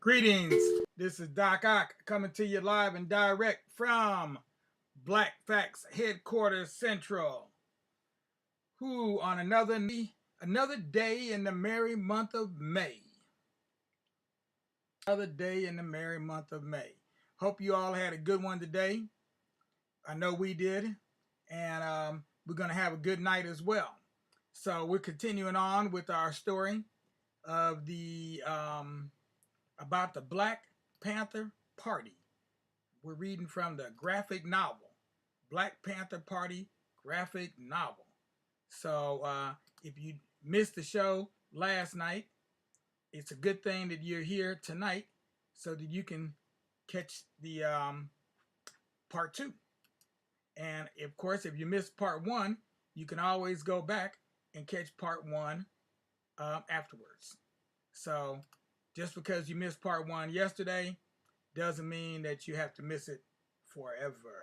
Greetings. This is Doc Akh coming to you live and direct from Black Facts Headquarters Central. Who on another day in the merry month of May. Another day in the merry month of May. Hope you all had a good one today. I know we did, and we're going to have a good night as well. So we're continuing on with our story of the about the Black Panther Party. We're reading from the graphic novel, Black Panther Party graphic novel. So if you missed the show last night, it's a good thing that you're here tonight so that you can catch the part two. And of course, if you missed part one, you can always go back and catch part one afterwards. So just because you missed part one yesterday doesn't mean that you have to miss it forever.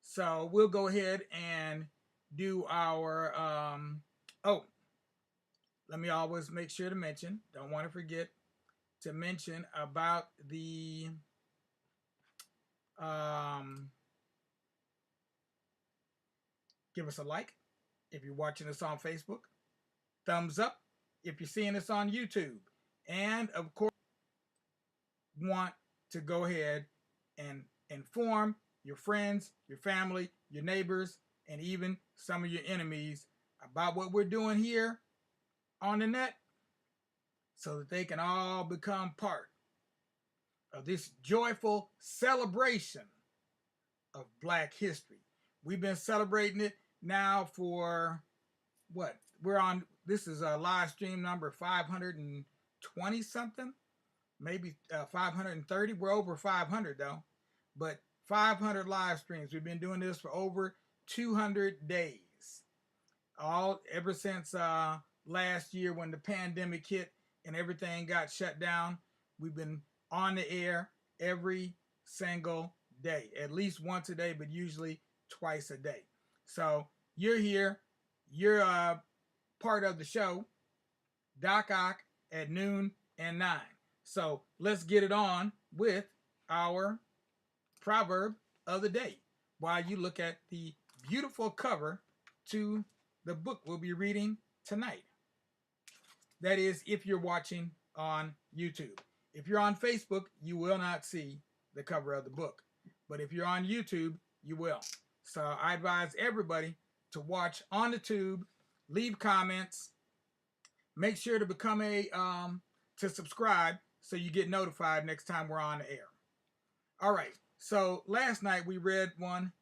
So we'll go ahead and do our let me always make sure to mention, don't want to forget to mention about the give us a like if you're watching us on Facebook, thumbs up if you're seeing us on YouTube, and of course want to go ahead and inform your friends, your family, your neighbors, and even some of your enemies about what we're doing here on the net so that they can all become part of this joyful celebration of Black history. We've been celebrating it now for what? This is a live stream number 520 something, maybe 530. We're over 500 though, but 500 live streams. We've been doing this for over 200 days. All ever since last year when the pandemic hit and everything got shut down, we've been on the air every single day, at least once a day, but usually twice a day. So you're here, you're part of the show, Doc Akh at noon and 9. So let's get it on with our proverb of the day while you look at the beautiful cover to the book we'll be reading tonight. That is, if you're watching on YouTube. If you're on Facebook, you will not see the cover of the book. But if you're on YouTube, you will. So I advise everybody to watch on the tube, leave comments, make sure to become to subscribe so you get notified next time we're on the air. All right. So last night we read one.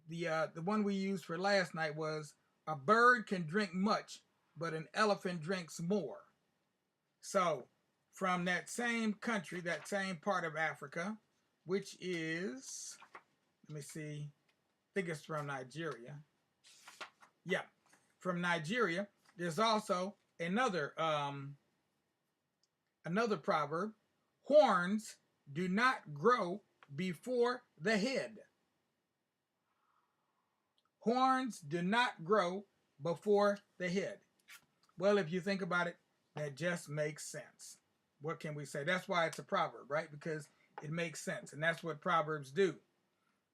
The one we used for last night was a bird can drink much, but an elephant drinks more. So from that same country, that same part of Africa, which is, let me see, I think it's from Nigeria. Yeah, from Nigeria. There's also another proverb: horns do not grow before the head. Horns do not grow before the head. Well, if you think about it, that just makes sense. What can we say? That's why it's a proverb, right? Because it makes sense, and that's what proverbs do.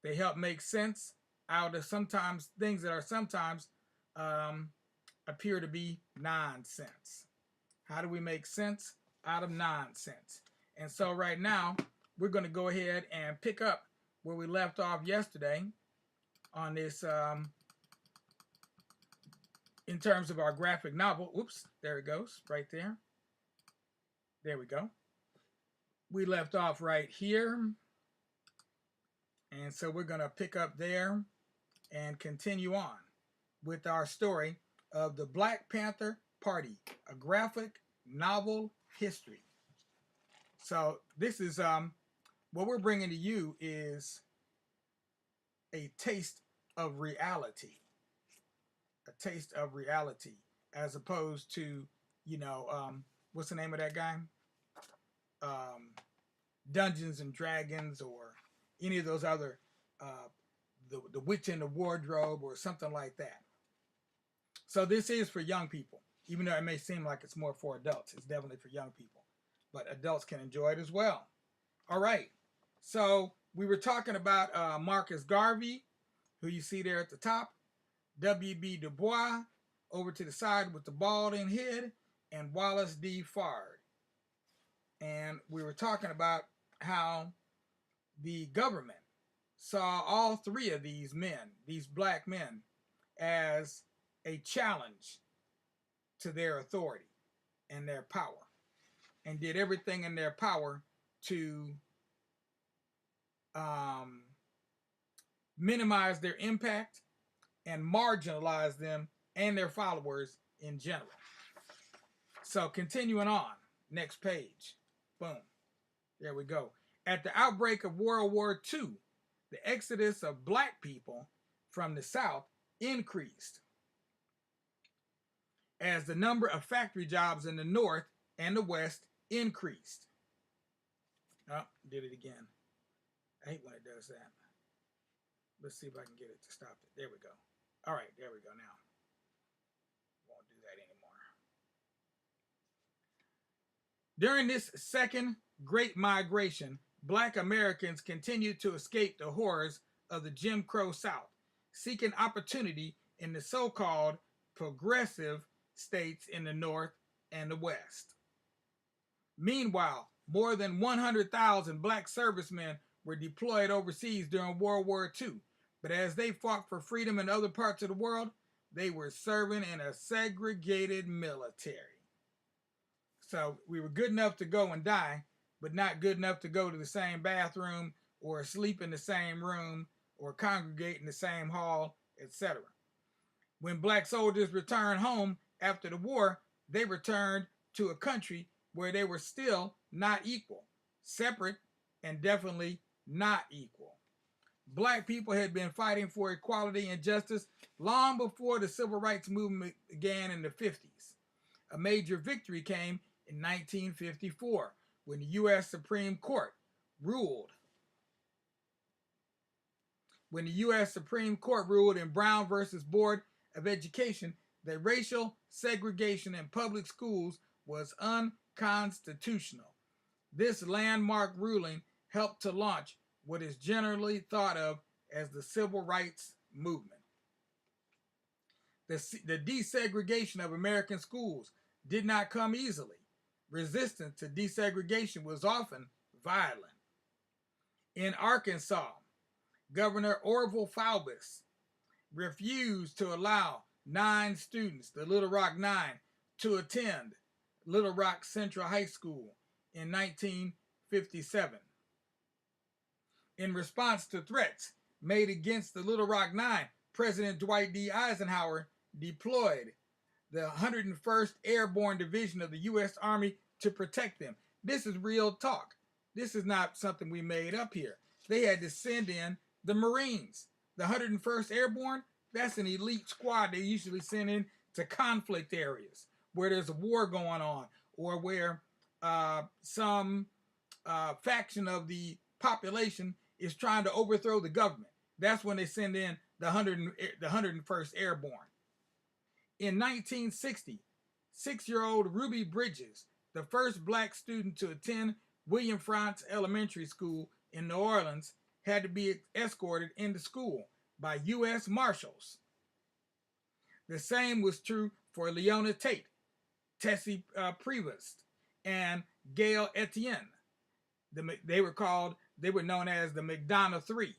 They help make sense out of sometimes things that are sometimes appear to be nonsense. How do we make sense out of nonsense? And so right now, we're going to go ahead and pick up where we left off yesterday on this, in terms of our graphic novel. Oops, there it goes, right there. There we go. We left off right here. And so we're going to pick up there and continue on with our story of the Black Panther Party, a graphic novel history. So this is what we're bringing to you is a taste of reality. A taste of reality, as opposed to, what's the name of that guy? Dungeons and Dragons, or any of those other, the Witch in the Wardrobe, or something like that. So this is for young people, even though it may seem like it's more for adults. It's definitely for young people. but adults can enjoy it as well. All right. So we were talking about Marcus Garvey, who you see there at the top, W.B. Du Bois over to the side with the balding head, and Wallace D. Fard. And we were talking about how the government saw all three of these men, these black men, as a challenge to their authority and their power, and did everything in their power to minimize their impact and marginalize them and their followers in general. So continuing on, next page. Boom. There we go. At the outbreak of World War II, the exodus of black people from the South increased as the number of factory jobs in the North and the West increased. Oh, did it again. I hate when it does that. Let's see if I can get it to stop it. There we go. All right, there we go now. Won't do that anymore. During this second Great Migration, black Americans continued to escape the horrors of the Jim Crow South, seeking opportunity in the so-called progressive states in the North and the West. Meanwhile, more than 100,000 black servicemen were deployed overseas during World War II, but as they fought for freedom in other parts of the world, they were serving in a segregated military. So we were good enough to go and die, but not good enough to go to the same bathroom or sleep in the same room or congregate in the same hall, etc. When black soldiers returned home after the war, they returned to a country where they were still not equal, separate, and definitely not equal. Black people had been fighting for equality and justice long before the civil rights movement began in the 50s. A major victory came in 1954 when the U.S. Supreme Court ruled. When the U.S. Supreme Court ruled in Brown versus Board of Education that racial segregation in public schools was unconstitutional. This landmark ruling helped to launch what is generally thought of as the civil rights movement. The desegregation of American schools did not come easily. Resistance to desegregation was often violent. In Arkansas, Governor Orville Faubus refused to allow 9 students, the Little Rock 9, to attend Little Rock Central High School in 1957. In response to threats made against the Little Rock 9, President Dwight D. Eisenhower deployed the 101st Airborne Division of the U.S. Army to protect them. This is real talk. This is not something we made up here. They had to send in the Marines. The 101st Airborne, that's an elite squad they usually send in to conflict areas where there's a war going on or where some faction of the population is trying to overthrow the government. That's when they send in the 101st Airborne. In 1960, 6-year-old Ruby Bridges, the first black student to attend William Frantz Elementary School in New Orleans, had to be escorted into school by U.S. Marshals. The same was true for Leona Tate, Tessie Prevost, and Gail Etienne. They were known as the McDonough Three,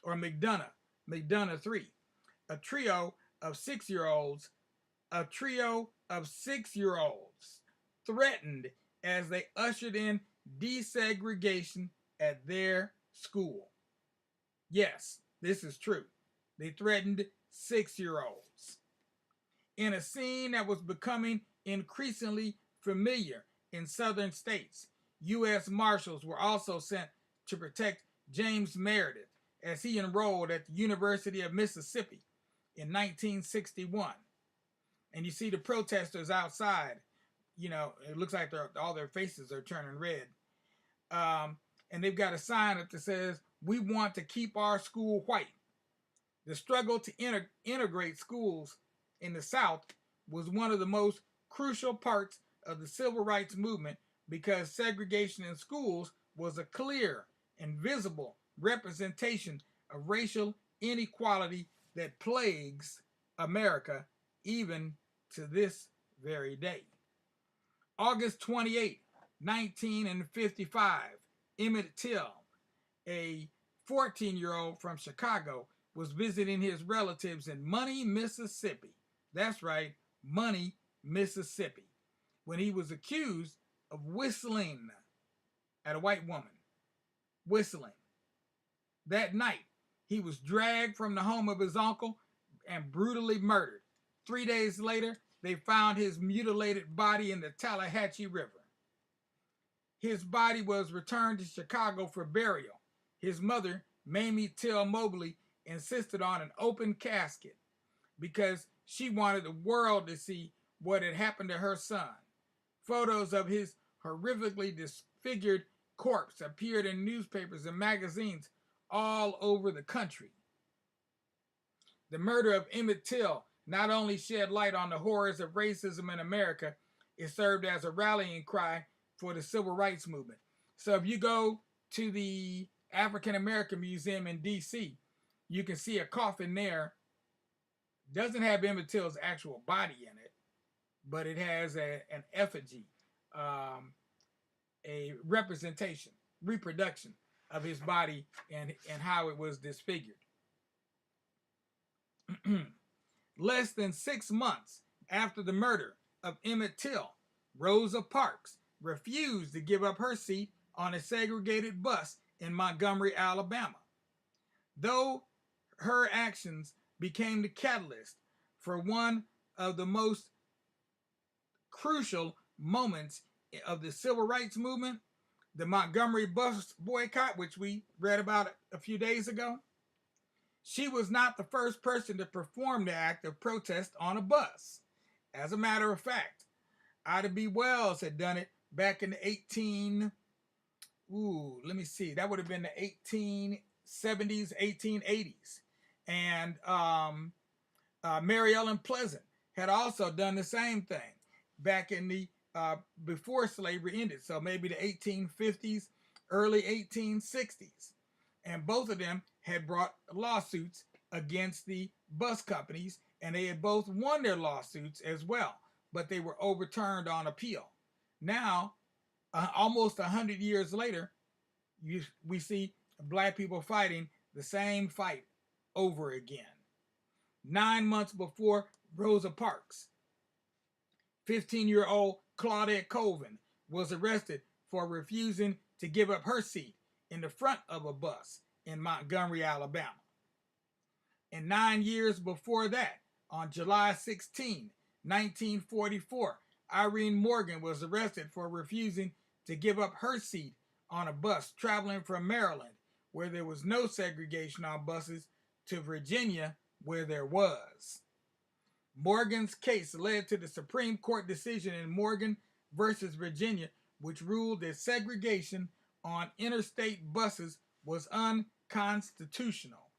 or McDonough Three, a trio of 6-year-olds threatened as they ushered in desegregation at their school. Yes, this is true. They threatened 6-year-olds. In a scene that was becoming increasingly familiar in southern states, U.S. Marshals were also sent to protect James Meredith as he enrolled at the University of Mississippi in 1961. And you see the protesters outside, it looks like all their faces are turning red. And they've got a sign up that says, "We want to keep our school white." The struggle to integrate schools in the South was one of the most crucial parts of the civil rights movement, because segregation in schools was a clear and visible representation of racial inequality that plagues America even to this very day. August 28, 1955, Emmett Till, a 14-year-old from Chicago, was visiting his relatives in Money, Mississippi. That's right, Money, Mississippi, when he was accused of whistling at a white woman. Whistling. That night, he was dragged from the home of his uncle and brutally murdered. 3 days later, they found his mutilated body in the Tallahatchie River. His body was returned to Chicago for burial. His mother, Mamie Till Mobley, insisted on an open casket because she wanted the world to see what had happened to her son. Photos of his horrifically disfigured corpse appeared in newspapers and magazines all over the country. The murder of Emmett Till not only shed light on the horrors of racism in America, it served as a rallying cry for the civil rights movement. So if you go to the African American Museum in D.C., you can see a coffin there. Doesn't have Emmett Till's actual body in it, but it has an effigy, a representation, reproduction of his body and how it was disfigured. Less than 6 months after the murder of Emmett Till, Rosa Parks refused to give up her seat on a segregated bus in Montgomery, Alabama. Though her actions became the catalyst for one of the most crucial moments of the civil rights movement, the Montgomery bus boycott, which we read about a few days ago, she was not the first person to perform the act of protest on a bus. As a matter of fact, Ida B. Wells had done it back in the that would have been the 1870s, 1880s. And Mary Ellen Pleasant had also done the same thing back in the before slavery ended, so maybe the 1850s, early 1860s. And both of them had brought lawsuits against the bus companies, and they had both won their lawsuits as well, but they were overturned on appeal. Now, almost 100 years later, we see black people fighting the same fight over again. 9 months before Rosa Parks, 15-year-old Claudette Colvin was arrested for refusing to give up her seat in the front of a bus in Montgomery, Alabama. And 9 years before that, on July 16, 1944, Irene Morgan was arrested for refusing to give up her seat on a bus traveling from Maryland, where there was no segregation on buses, to Virginia, where there was. Morgan's case led to the Supreme Court decision in Morgan versus Virginia, which ruled that segregation on interstate buses was unconstitutional.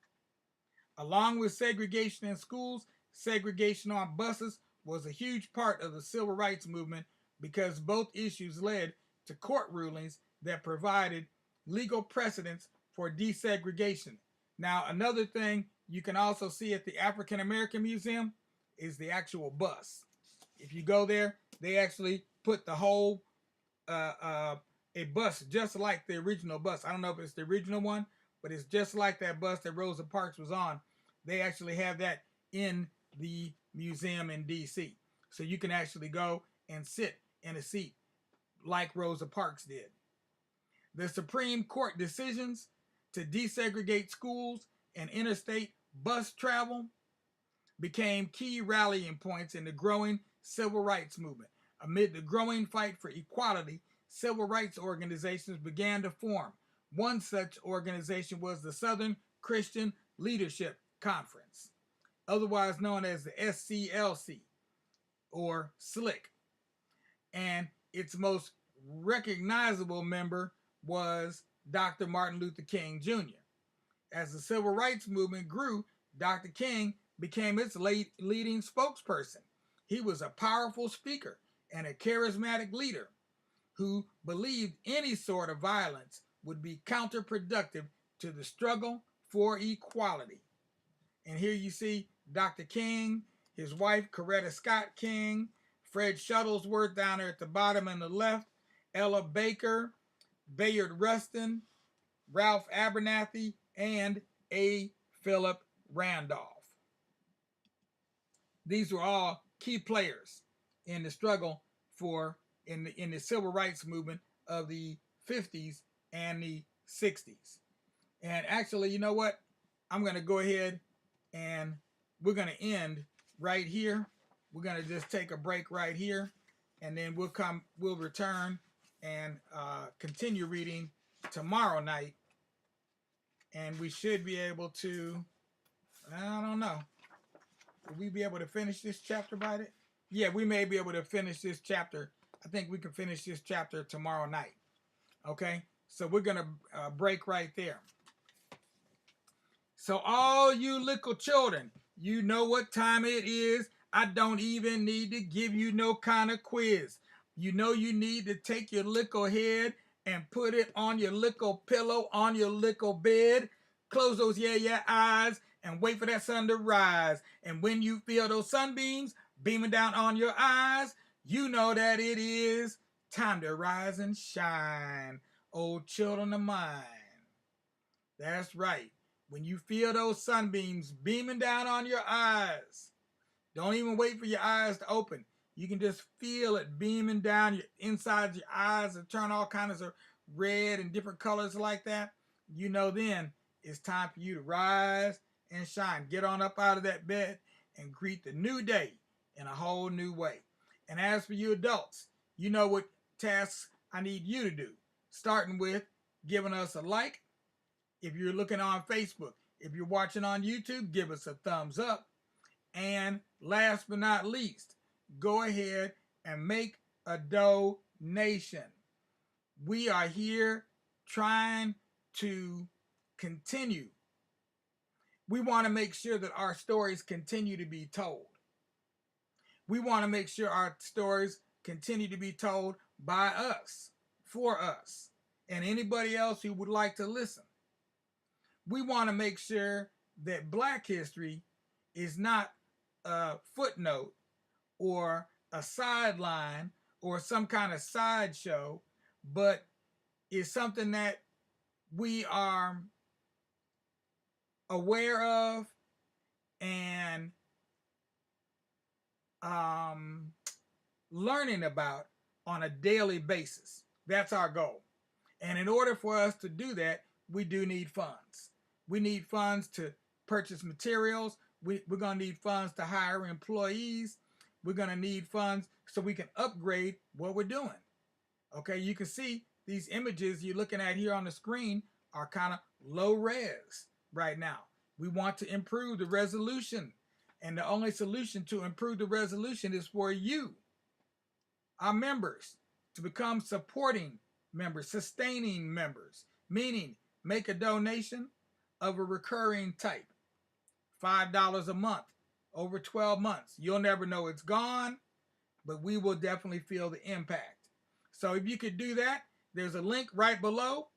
Along with segregation in schools, segregation on buses was a huge part of the civil rights movement because both issues led to court rulings that provided legal precedents for desegregation. Now, another thing you can also see at the African American Museum is the actual bus. If you go there, they actually put the whole a bus just like the original bus. I don't know if it's the original one, but it's just like that bus that Rosa Parks was on. They actually have that in the museum in D.C. So you can actually go and sit in a seat like Rosa Parks did. The Supreme Court decisions to desegregate schools and interstate bus travel became key rallying points in the growing civil rights movement. Amid the growing fight for equality, civil rights organizations began to form. One such organization was the Southern Christian Leadership Conference, otherwise known as the SCLC or SLIC. And its most recognizable member was Dr. Martin Luther King Jr. As the civil rights movement grew, Dr. King became its leading spokesperson. He was a powerful speaker and a charismatic leader who believed any sort of violence would be counterproductive to the struggle for equality. And here you see Dr. King, his wife Coretta Scott King, Fred Shuttlesworth down there at the bottom on the left, Ella Baker, Bayard Rustin, Ralph Abernathy, and A. Philip Randolph. These were all key players in the struggle for in the civil rights movement of the 50s and the 60s. And actually, you know what? I'm going to go ahead and we're going to end right here. We're going to just take a break right here, and then we'll return and continue reading tomorrow night. And we should be able to, I don't know, will we be able to finish this chapter by it? Yeah, we may be able to finish this chapter. I think we can finish this chapter tomorrow night. Okay, so we're going to break right there. So all you little children, you know what time it is. I don't even need to give you no kind of quiz. You know you need to take your little head and put it on your little pillow on your little bed. Close those yeah eyes and wait for that sun to rise. And when you feel those sunbeams beaming down on your eyes, you know that it is time to rise and shine, oh children of mine. That's right. When you feel those sunbeams beaming down on your eyes, don't even wait for your eyes to open. You can just feel it beaming down your inside your eyes and turn all kinds of red and different colors like that. You know then it's time for you to rise and shine. Get on up out of that bed and greet the new day in a whole new way. And as for you adults, you know what tasks I need you to do. Starting with giving us a like. If you're looking on Facebook, if you're watching on YouTube, give us a thumbs up. And last but not least, go ahead and make a donation. We are here trying to continue. We want to make sure that our stories continue to be told. We want to make sure our stories continue to be told by us, for us, and anybody else who would like to listen. We want to make sure that Black history is not a footnote or a sideline or some kind of sideshow, but is something that we are aware of and learning about on a daily basis. That's our goal. And in order for us to do that, we do need funds. We need funds to purchase materials. We're going to need funds to hire employees. We're going to need funds so we can upgrade what we're doing. Okay, you can see these images you're looking at here on the screen are kind of low res right now. We want to improve the resolution. And the only solution to improve the resolution is for you, our members, to become supporting members, sustaining members, meaning make a donation of a recurring type. $5 a month over 12 months. You'll never know it's gone, but we will definitely feel the impact. So if you could do that, there's a link right below.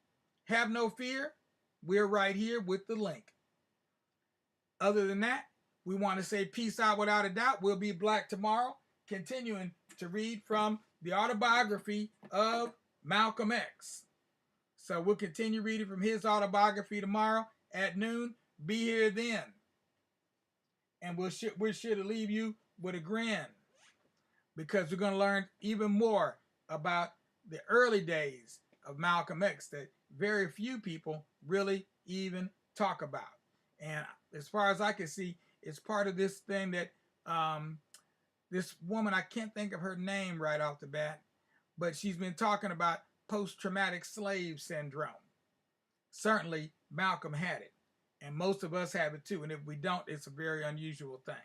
Have no fear. We're right here with the link. Other than that, we want to say peace out without a doubt. We'll be Black tomorrow, continuing to read from the autobiography of Malcolm X. So we'll continue reading from his autobiography tomorrow at noon. Be here then. And we're sure to leave you with a grin, because we're going to learn even more about the early days of Malcolm X that very few people really even talk about. And as far as I can see, it's part of this thing that this woman, I can't think of her name right off the bat, but she's been talking about post-traumatic slave syndrome. Certainly, Malcolm had it, and most of us have it too. And if we don't, it's a very unusual thing.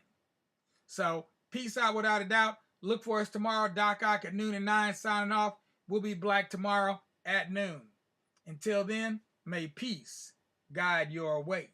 So, peace out without a doubt. Look for us tomorrow, Doc Akh at noon and 9, signing off. We'll be Black tomorrow at noon. Until then, may peace guide your way.